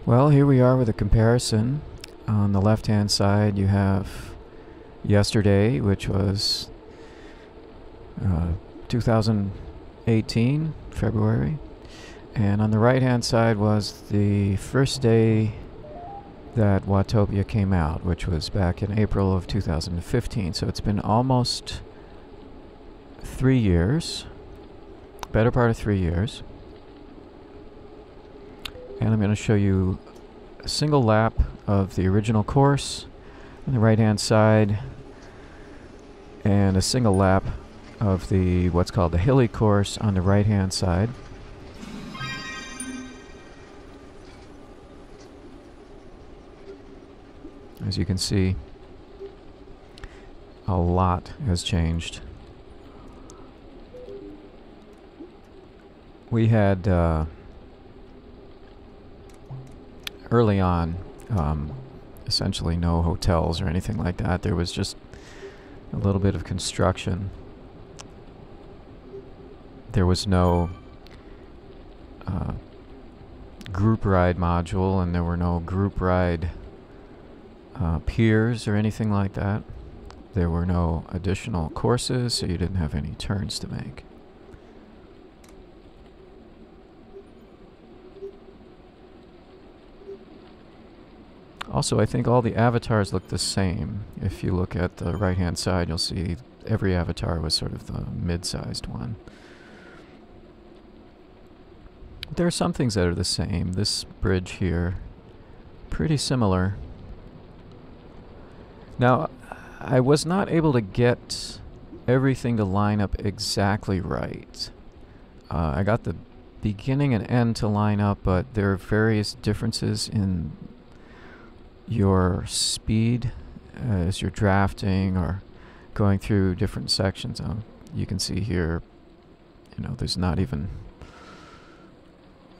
Well, here we are with a comparison. On the left-hand side, you have yesterday, which was 2018, February. And on the right-hand side was the first day that Watopia came out, which was back in April of 2015. So it's been almost 3 years, better part of 3 years. And I'm going to show you a single lap of the original course on the right hand side and a single lap of the what's called the hilly course on the right hand side. As you can see, a lot has changed. We had early on, essentially no hotels or anything like that. There was just a little bit of construction. There was no group ride module, and there were no group ride piers or anything like that. There were no additional courses, so you didn't have any turns to make. Also, I think all the avatars look the same. If you look at the right-hand side, you'll see every avatar was sort of the mid-sized one. There are some things that are the same. This bridge here, pretty similar. Now, I was not able to get everything to line up exactly right. I got the beginning and end to line up, but there are various differences in your speed as you're drafting or going through different sections. You can see here, there's not even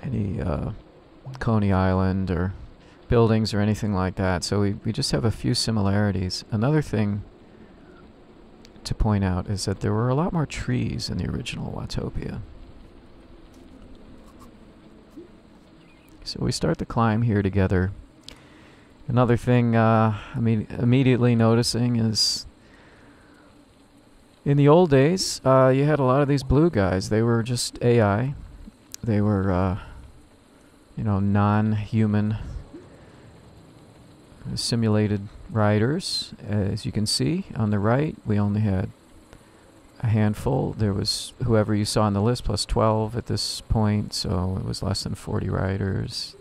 any Coney Island or buildings or anything like that. So we just have a few similarities. Another thing to point out is that there were a lot more trees in the original Watopia. So we start the climb here together. Another thing immediately noticing is in the old days, you had a lot of these blue guys. They were just AI. They were, non-human simulated riders. As you can see on the right, we only had a handful. There was whoever you saw on the list plus 12 at this point, so it was less than 40 riders.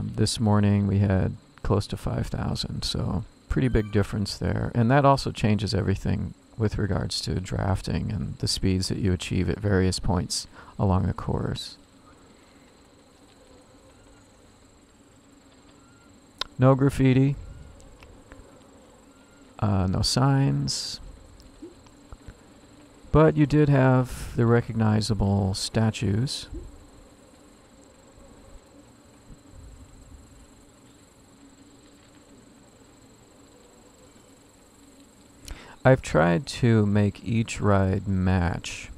This morning we had close to 5,000, so pretty big difference there. And that also changes everything with regards to drafting and the speeds that you achieve at various points along the course. No graffiti, no signs, but you did have the recognizable statues. I've tried to make each ride match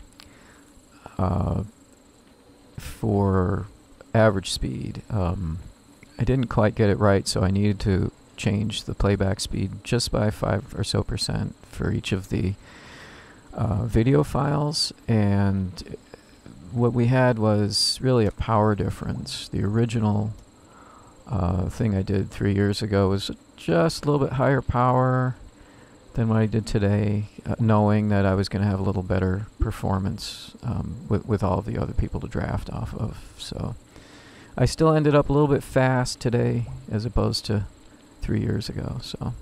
for average speed. I didn't quite get it right, so I needed to change the playback speed just by 5% or so for each of the video files. And what we had was really a power difference. The original thing I did 3 years ago was just a little bit higher power than what I did today, knowing that I was going to have a little better performance with all of the other people to draft off of. So I still ended up a little bit fast today as opposed to 3 years ago. So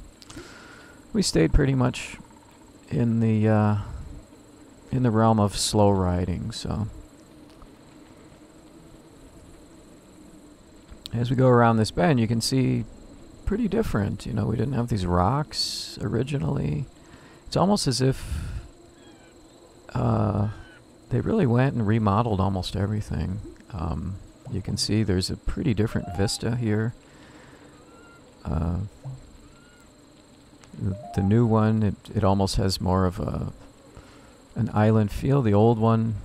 we stayed pretty much in the realm of slow riding. So as we go around this bend, you can see pretty different. We didn't have these rocks originally. It's almost as if they really went and remodeled almost everything. You can see there's a pretty different vista here. The new one, it almost has more of an island feel. The old one,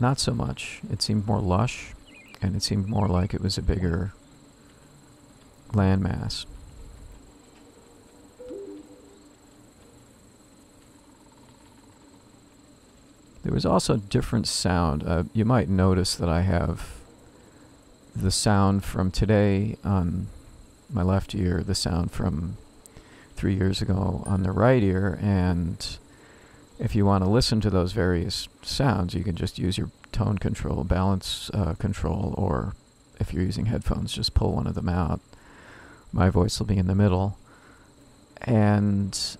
not so much. It seemed more lush. and it seemed more like it was a bigger landmass. There was also different sound. You might notice that I have the sound from today on my left ear, the sound from 3 years ago on the right ear, and if you want to listen to those various sounds, you can just use your tone control, balance control, or if you're using headphones, just pull one of them out. My voice will be in the middle, and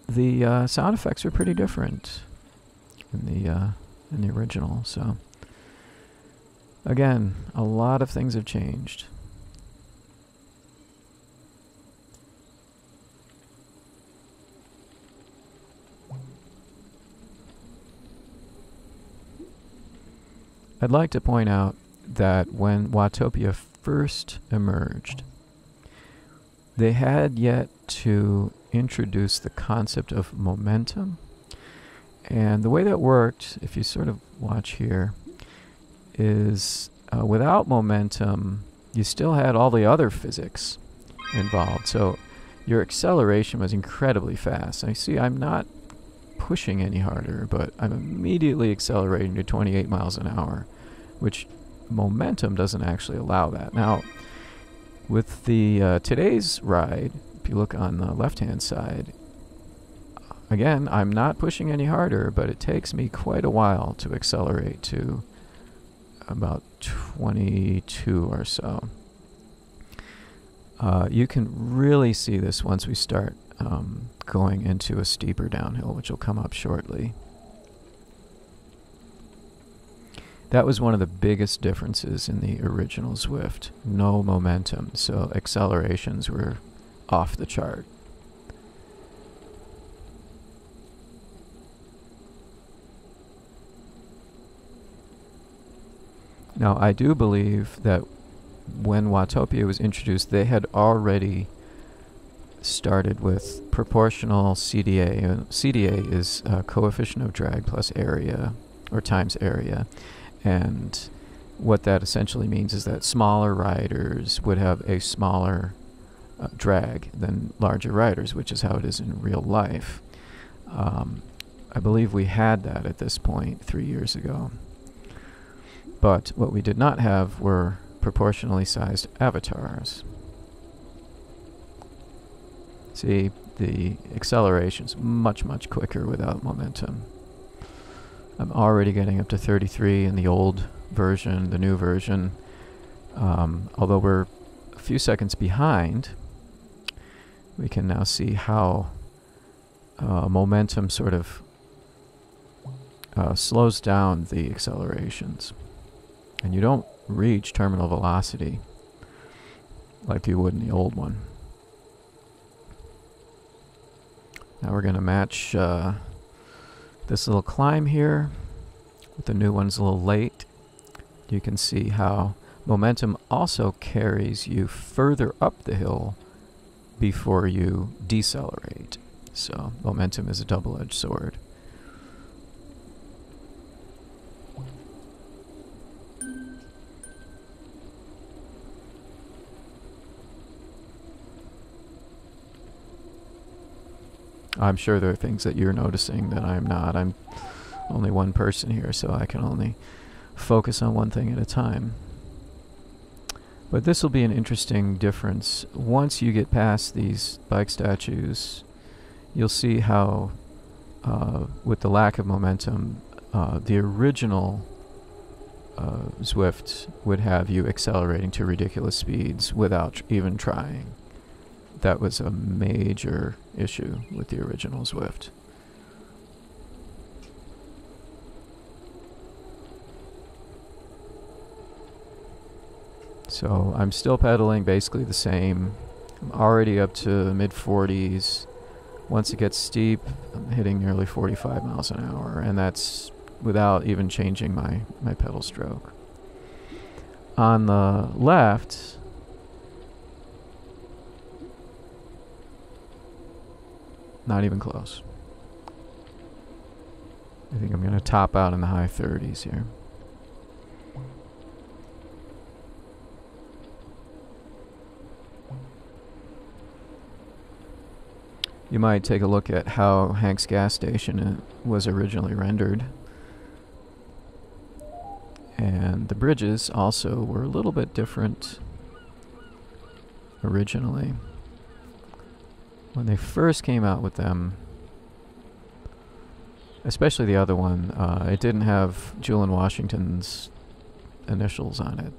the sound effects are pretty different in the original. So again, a lot of things have changed. I'd like to point out that when Watopia first emerged, they had yet to introduce the concept of momentum. And the way that worked, if you sort of watch here, is without momentum, you still had all the other physics involved. So your acceleration was incredibly fast. I see I'm not pushing any harder, but I'm immediately accelerating to 28 miles an hour, which momentum doesn't actually allow that. Now, with the today's ride, if you look on the left-hand side, again, I'm not pushing any harder, but it takes me quite a while to accelerate to about 22 or so. You can really see this once we start going into a steeper downhill, which will come up shortly. That was one of the biggest differences in the original Zwift. No momentum, so accelerations were off the chart. Now, I do believe that when Watopia was introduced, they had already started with proportional CDA. CDA is coefficient of drag plus area, or times area. And what that essentially means is that smaller riders would have a smaller drag than larger riders, which is how it is in real life. I believe we had that at this point 3 years ago. But what we did not have were proportionally sized avatars. See, the acceleration's much, much quicker without momentum. I'm already getting up to 33 in the old version, the new version. Although we're a few seconds behind, we can now see how momentum sort of slows down the accelerations. And you don't reach terminal velocity like you would in the old one. Now we're going to match this little climb here, but the new one's a little late. You can see how momentum also carries you further up the hill before you decelerate. So momentum is a double-edged sword. I'm sure there are things that you're noticing that I'm not. I'm only one person here, so I can only focus on one thing at a time. But this will be an interesting difference. Once you get past these bike statues, you'll see how, with the lack of momentum, the original Zwift would have you accelerating to ridiculous speeds without even trying. That was a major issue with the original Zwift. So I'm still pedaling basically the same. I'm already up to mid 40s. Once it gets steep, I'm hitting nearly 45 miles an hour, and that's without even changing my pedal stroke. On the left, not even close. I think I'm going to top out in the high 30s here. You might take a look at how Hank's gas station was originally rendered. And the bridges also were a little bit different originally. When they first came out with them, especially the other one, it didn't have Julian Washington's initials on it.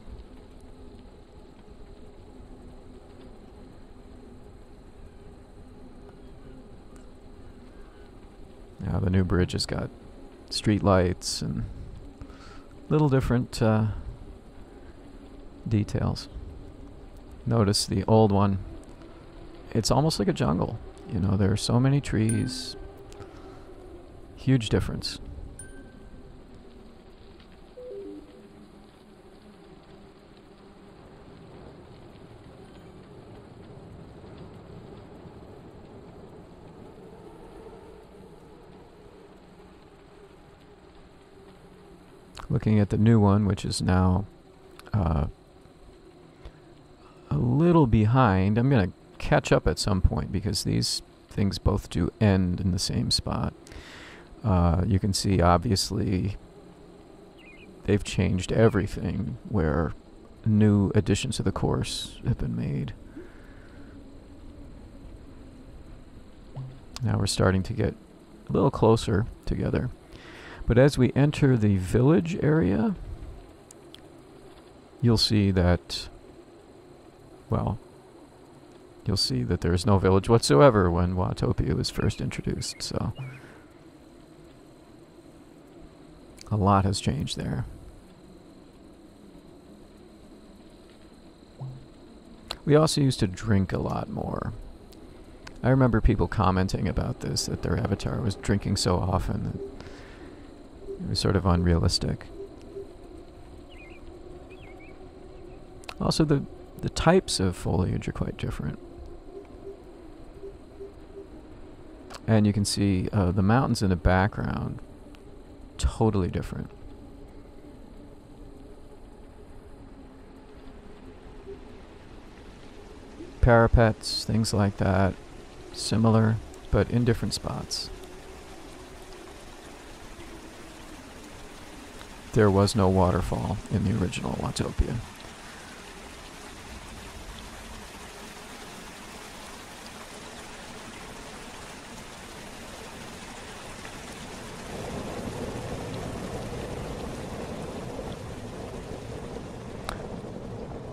Now the new bridge has got street lights and little different details. Notice the old one, it's almost like a jungle. You know, there are so many trees. Huge difference. Looking at the new one, which is now a little behind. I'm going to catch up at some point because these things both do end in the same spot. You can see, obviously, they've changed everything where new additions to the course have been made. Now we're starting to get a little closer together. But as we enter the village area, you'll see that, well, you'll see that there's no village whatsoever when Watopia was first introduced, so a lot has changed there. We also used to drink a lot more. I remember people commenting about this, that their avatar was drinking so often that it was sort of unrealistic. Also, the types of foliage are quite different. And you can see the mountains in the background, totally different. Parapets, things like that, similar, but in different spots. There was no waterfall in the original Watopia.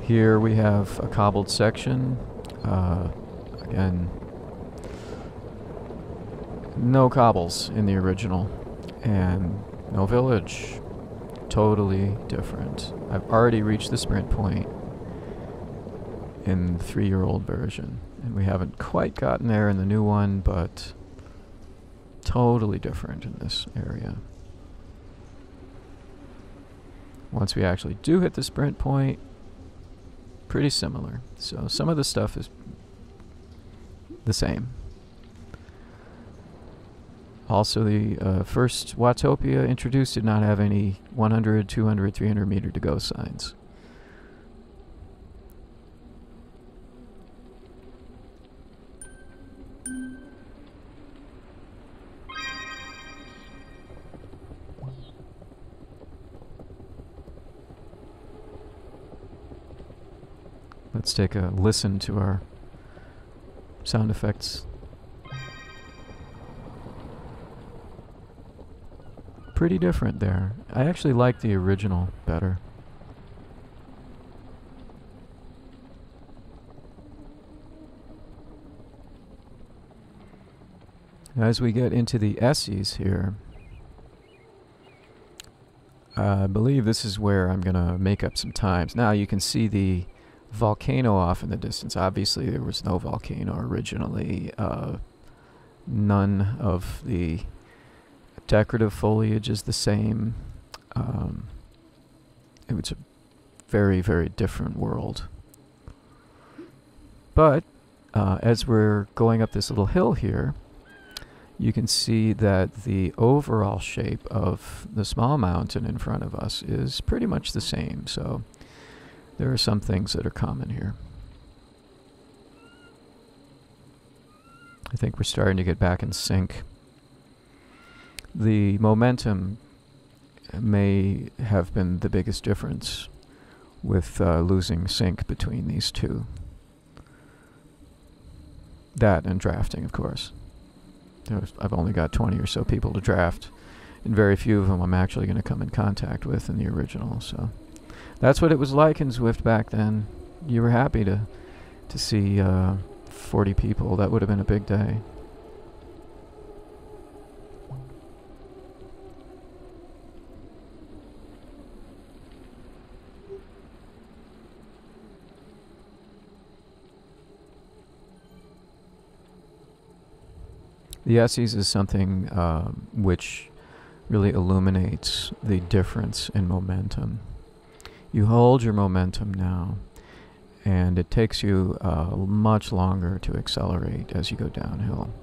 Here we have a cobbled section. Again, no cobbles in the original, and no village. Totally different. I've already reached the sprint point in the 3-year-old version, and we haven't quite gotten there in the new one, but totally different in this area. Once we actually do hit the sprint point, pretty similar. So some of the stuff is the same. Also, the first Watopia introduced did not have any 100, 200, 300 meter to go signs. Let's take a listen to our sound effects. Pretty different there. I actually like the original better. As we get into the Essies here, I believe this is where I'm going to make up some times. Now you can see the volcano off in the distance. Obviously there was no volcano originally. None of the decorative foliage is the same. It was a very, very different world. But as we're going up this little hill here, you can see that the overall shape of the small mountain in front of us is pretty much the same. So there are some things that are common here. I think we're starting to get back in sync. The momentum may have been the biggest difference with losing sync between these two. That and drafting, of course. I've only got 20 or so people to draft, and very few of them I'm actually going to come in contact with in the original. So that's what it was like in Zwift back then. You were happy to see 40 people. That would have been a big day. The Essies is something which really illuminates the difference in momentum. You hold your momentum now, and it takes you much longer to accelerate as you go downhill.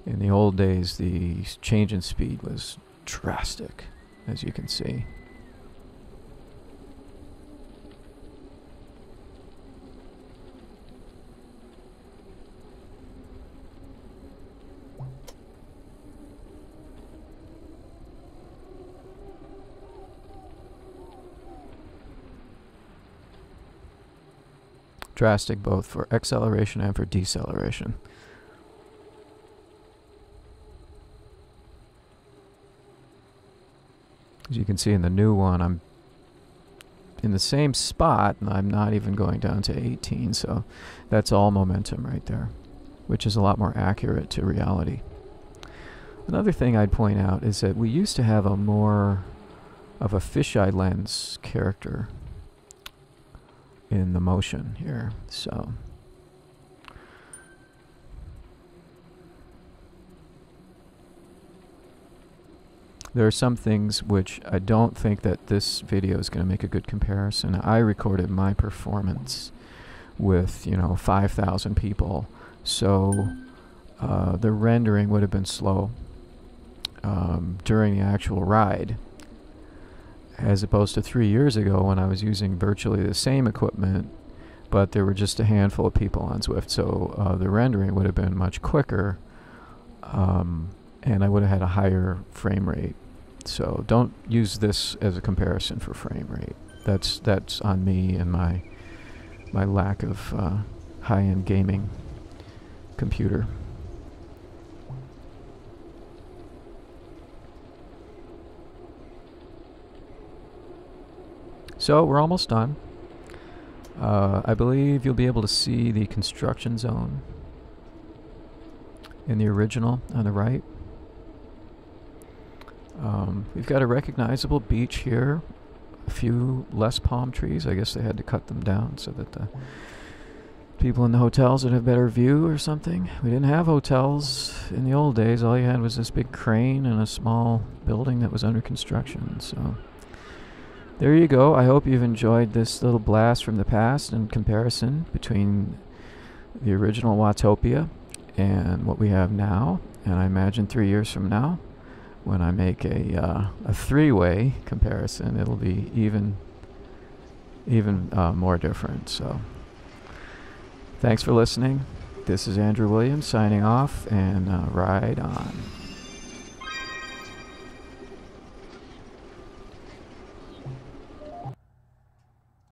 In the old days, the change in speed was drastic, as you can see. Drastic both for acceleration and for deceleration. As you can see in the new one, I'm in the same spot, and I'm not even going down to 18, so that's all momentum right there, which is a lot more accurate to reality. Another thing I'd point out is that we used to have a more of a fisheye lens character in the motion here, so there are some things which I don't think that this video is going to make a good comparison. I recorded my performance with 5,000 people, so the rendering would have been slow during the actual ride, as opposed to 3 years ago when I was using virtually the same equipment, but there were just a handful of people on Zwift, so the rendering would have been much quicker, and I would have had a higher frame rate. So don't use this as a comparison for frame rate. That's on me and my lack of high-end gaming computer. So we're almost done. I believe you'll be able to see the construction zone in the original on the right. We've got a recognizable beach here, a few less palm trees. I guess they had to cut them down so that the people in the hotels would have better view or something. We didn't have hotels in the old days. All you had was this big crane and a small building that was under construction. So there you go. I hope you've enjoyed this little blast from the past and comparison between the original Watopia and what we have now. And I imagine 3 years from now, when I make a three-way comparison, it'll be even more different. So thanks for listening. This is Andrew Williams signing off, and ride on.